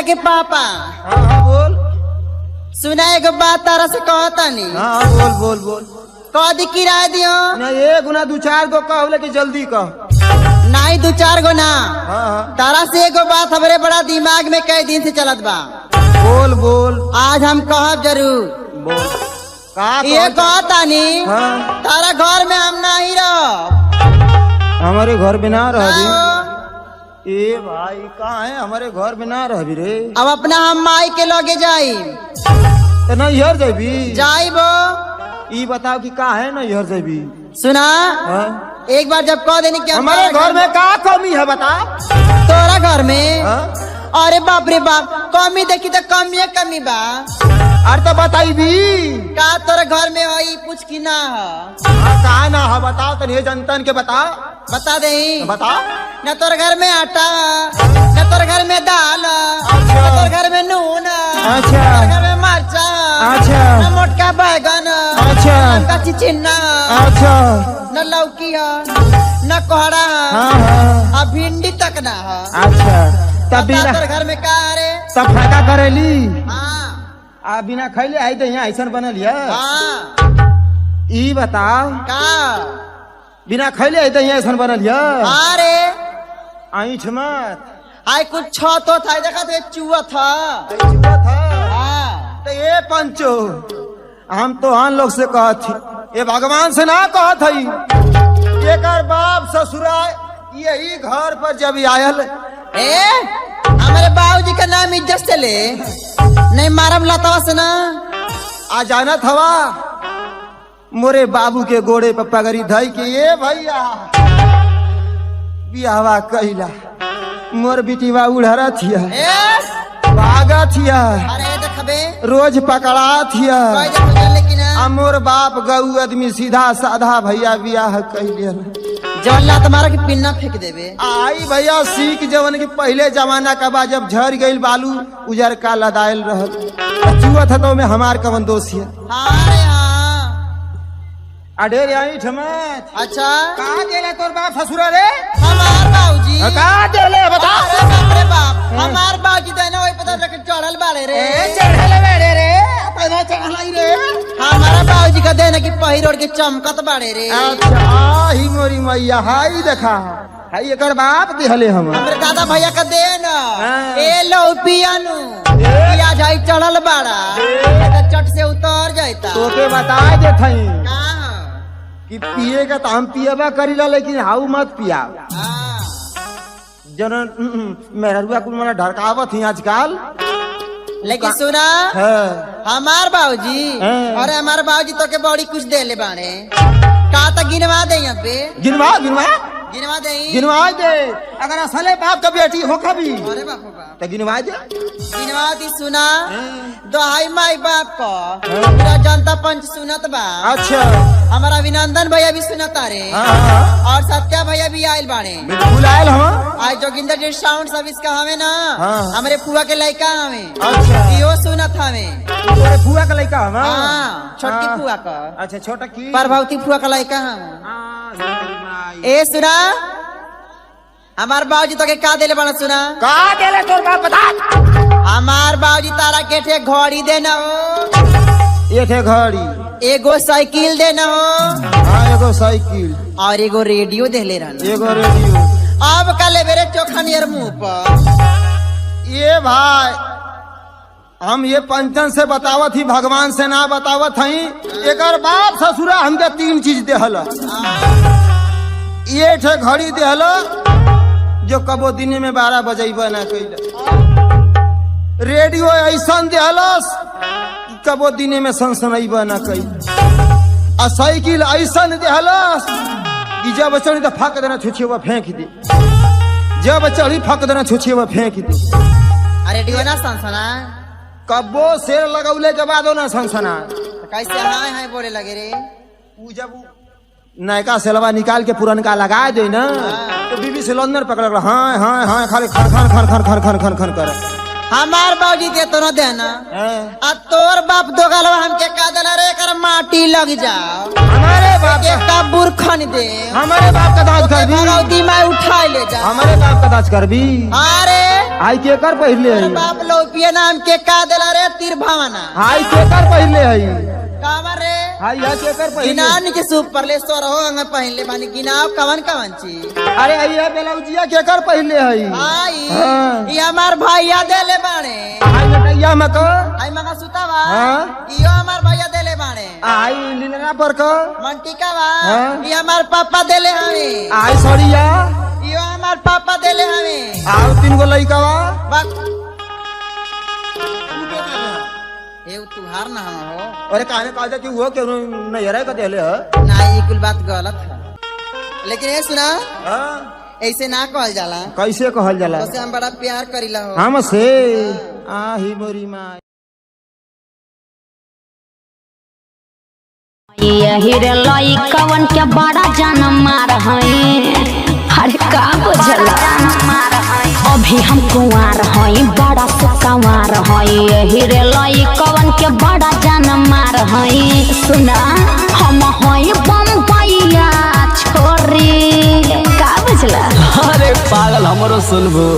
बेटा के पापा। हाँ हाँ बोल। सुना एगो बात तारा से कहता नहीं। हाँ बोल बोल बोल। कह दी किराया दियो ना एक गुना दो चार गो कह लेकिन जल्दी कह। नहीं दो चार गो ना। हाँ हाँ तारा से एगो बात हमरे बड़ा दिमाग में कई दिन से चलत बा। बोल बोल। आज हम कहब जरूर। बोल का ये कहता नहीं। हाँ तारा घर में हम नहीं रह। हमारे घर में ना रह ए भाई कहाँ है हमारे घर में ना रह रे। अब अपना हम माई के लगे जाई। तो नैहर जबी जाइबो। ई बताओ कि का है नैहर जबी। सुना हाँ? एक बार जब कह देनी कि हमारे घर में का कमी है बता। तोरा घर में हाँ? अरे बाप रे बाप कमी देखी तो कमी बा। अरे तो बताई भी का तोरा घर में है पूछ की ना है। का ना है बताओ तो नहीं जनतन के बता। बता दे बता न तोर घर में आटा न तोर घर में दाल न तोर घर में नून अच्छा घर में मरचा अच्छा न मोटका बैगन अच्छा न चिचिन्ना अच्छा न लौकी है न कोहड़ा हाँ हाँ अब भिंडी तक ना है। अच्छा तब बिना तोर घर में का रे तब फाका करेली हाँ आ बिना खैले आई तो यहाँ ऐसा बनल है। हाँ ई बताओ का बिना खैले आई तो यहाँ ऐसा बनल है। अरे ऐठ मत आई कुछ छत हो था देखा तो चूहा था। हाँ तो ये पंचो हम तो आन लोग से कहत ये भगवान से ना कहत हई। एकर बाप ससुरा यही घर पर जब आयल ए हमारे बाबूजी का नाम इज्जत से ले नहीं मारम लतावा से ना। आ जानत हवा मोरे बाबू के गोड़े पर पगड़ी धई के ये भैया बियावा कैला मोर बिटिवा उड़हरा थिया ए भागा थिया अरे देखबे रोज पकड़ा थिया कोई देखो लेकिन आ मोर बाप गऊ आदमी सीधा साधा भैया बियाह कैले जवल्ला तुम्हारा की पिन्ना फेंक देबे। आई भैया सीख जवन के पहले जमाना का बा जब झड़ गईल बालू उजर का लदायल रहल चुआ था तो में हमार कवन दोष है। हाँ रे हाँ अडेर आई ठमत अच्छा कहाँ देले तोर बाप ससुरा रे। हमार बाबूजी कहाँ देले बता। अरे बाप रे बाप हमार बाबूजी तो ना वही पता रख चढ़ल बाड़े रे चढ़ले बेड़े रे पहले चढ़लाई रे। हमारा बाबूजी का देना की पहिरोड़ के चमकत बाड़े रे। अच्छा ही मोरी मैया हाई देखा हाई एकर बाप दिहले हम हमरे दादा भैया का दे ना हाँ। ए लो पियानु पिया जाई चढ़ल बाड़ा तो चट से उतर जाता। तोके बता देथई कहाँ कि पिए का तो हम पियबा करीला लेकिन हाउ मत पिया हाँ। जन मेहरुआ कुल मना ढरकावत ही आजकल। लेकिन सुना है हमार बाबूजी हाँ। अरे हमार बाबूजी तो के बड़ी कुछ दे ले बाड़े का तो गिनवा दे यहाँ पे गिनवा गिनवा गिनवा दे गिनवा दे अगर असले बाप का बेटी हो कभी अरे बाप रे बाप तो गिनवा दे। गिनवा दी सुना दोहाई माई बाप को पूरा जनता पंच सुनत बा। अच्छा हमारा अभिनंदन भैया भी सुनता रे हाँ और सत्या भैया भी आयल बाड़े। बिल्कुल आयल हम आज जोगिंदर जी साउंड सर्विस का हमें ना हाँ। हमारे फुआ के लड़का हमें अच्छा इहो सुनत हमें। तोरे फुआ का लड़का हम हाँ छोटकी हाँ। फुआ का अच्छा छोटा की प्रभावती फुआ का लड़का हम। हाँ, ए सुना हमार बाबूजी तो के का देले बड़ा सुना का देले तोर बाप बता। हमार बाबूजी तारा के ठे घड़ी देना हो ये थे घड़ी एगो साइकिल देना हो हाँ एगो साइकिल और एगो रेडियो देले रहना। एगो रेडियो। अब कल मेरे चोखा नियर मुंह पर ये भाई हम ये पंचन से बतावत ही भगवान से ना बतावत हई। एकर बाप ससुरा हमके 3 चीज देहल। ये ठे घड़ी देहल जो कबो दिन में 12 बजेबा ना कैल। रेडियो ऐसा देहलस कबो दिन में सनसनैबा ना कैल। आ साइकिल ऐसा देहलस कि जब चढ़ी तो फाक देना छुछिया फेंक दे। जब चढ़ी फाक देना छुछिया फेंक दे। रेडियो ना सनसना कब्बो शेर लगौले के बाद ना सनसना तो कैसे हाय हाय बोले लगे रे। उ जब नयका सेलवा निकाल के पुरनका लगा दे ना तो बीबी सिलेंडर पकड़ हाँ हाँ हाँ खाली खन खन खन खन खन खन खन खन कर हमार बाबूजी दे तो न देना आ तोर बाप दो गलवा हमके का देला रे कर माटी लग जाओ हमारे बाप के का बुरखन दे हमारे बाप का दाज कर भी भगवती माई उठा ले जा हमारे बाप का दाज कर भी अरे आई के कर पहले तोर है बाप लोपिए नाम के का देला रे तीर भावना आई के कर पहले है कावर रे आई या के कर पहले गिनान के सूप पर ले सो रहो अंग पहले बानी गिनाव कवन कवन चीज अरे आइया बेलौजिया के कर पहले है आई हाँ। ये हमार भैया देले बाणे आई बेटैया में को आई मगा सुतावा हाँ। इयो हमार भैया देले बाणे आई लीलना पर को मंटिका बा हाँ। ये हमार पापा देले हमें आई सड़िया इयो हमार पापा देले हमें आओ 3 गो लइका बा ए तुहार ना हो अरे कहने कहा कि वो क्यों नहीं हरे का देले है ना ये कुल बात गलत है लेकिन ये सुना हाँ? ऐसे ना कहल जाला कैसे कहल जाला तो से हम बड़ा प्यार करीला हो हमसे आही मोरी माँ यही रे लई कवन के बड़ा जान मार हई अरे का बुझला अभी हम कुंवार हई बड़ा सुकवार हई यही रे लई कवन के बड़ा जान मार हई सुना हम हई बम्बईया छोरी का बुझला अरे पागल हमरो सुनबो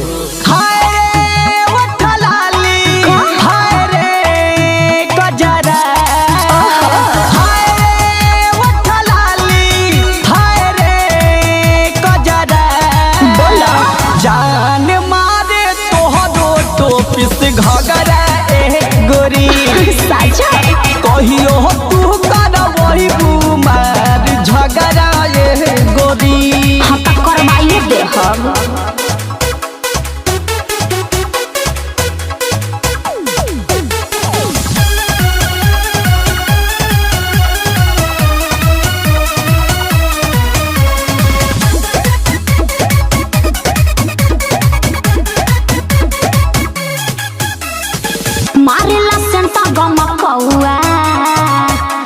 घगरा ए गोरी साजा कहियो तू कर वही बुमार झगड़ा ए गोरी हम तो करवाइए दे हम मारेला सेंटा गमकौआ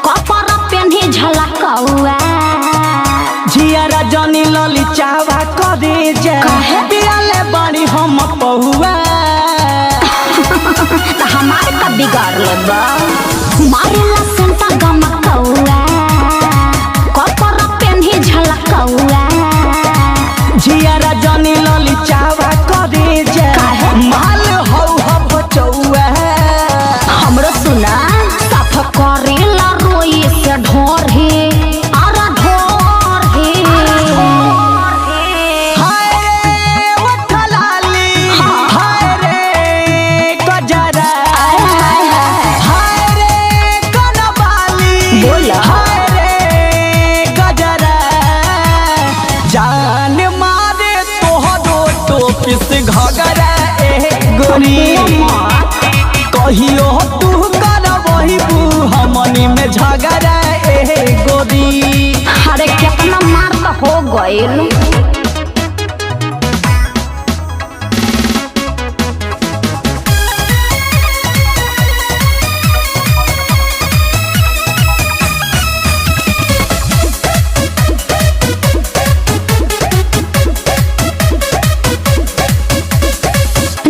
कपर पेन्ही झलकौआ झियारा जनी लली चावा करे जा काहे? पियाले बाड़ी हम पहुआ त हमारे का बिगाड़ लेबा मारेला सेंटा गमकौआ कपर पेन्ही झलकौआ झियारा जनी लली चावा करे जा काहे? माल हौ हब चौआ हमरो सुना साफ करेला रोई से ढोरही आरा ढोरही हाय रे उठलाली हाय रे गजरा हाय रे कनबाली बोला। हाय रे गजरा जान मारे तोहरो टोपिस घगरा ए गोरी कहियो तू कर वही बू हमनी में झगड़ा ए गोरी अरे कितना मार तो हो गइल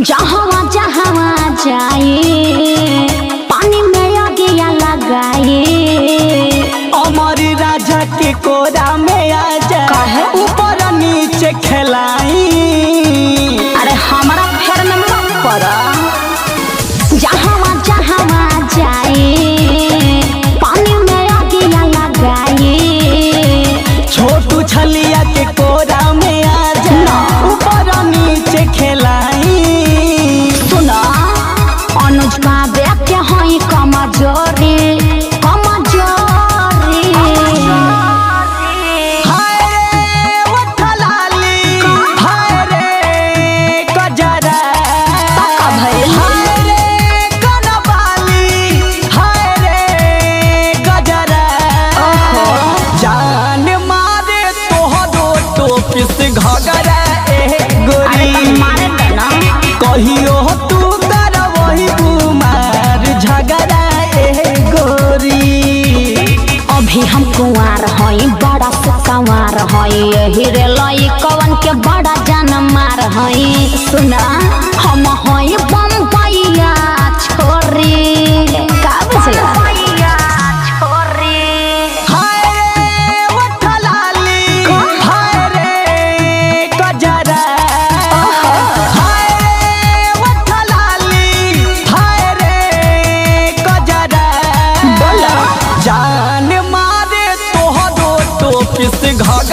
जहाँ जहाँ जाए पानी में आगिया लगाए अमर राजा के कोरा में आ जा काहे? ऊपर नीचे खेलाई अरे हमारा फेर में मत पड़ा जहाँ जहाँ जाए पानी में आगिया लगाए छोटू छलिया के कोरा में आ जा ऊपर नीचे खेलाई सुना अनुज का देख के हई कमजोरी कमजोरी हाय रे उठलाली हाय रे गजरा पक्का भइल। हाय रे कनबाली हाय रे गजरा जान मारे तोहरो टोपिस घगरा ए अरे गोरी तुम मारे देना कहियो तू कर वही बुमार झगड़ा ए गोरी अभी हम कुंवार हई बड़ा सुकवार हई यही रे लई कवन के बड़ा जान मार हई सुना हम हई बम्बई 24 घंटा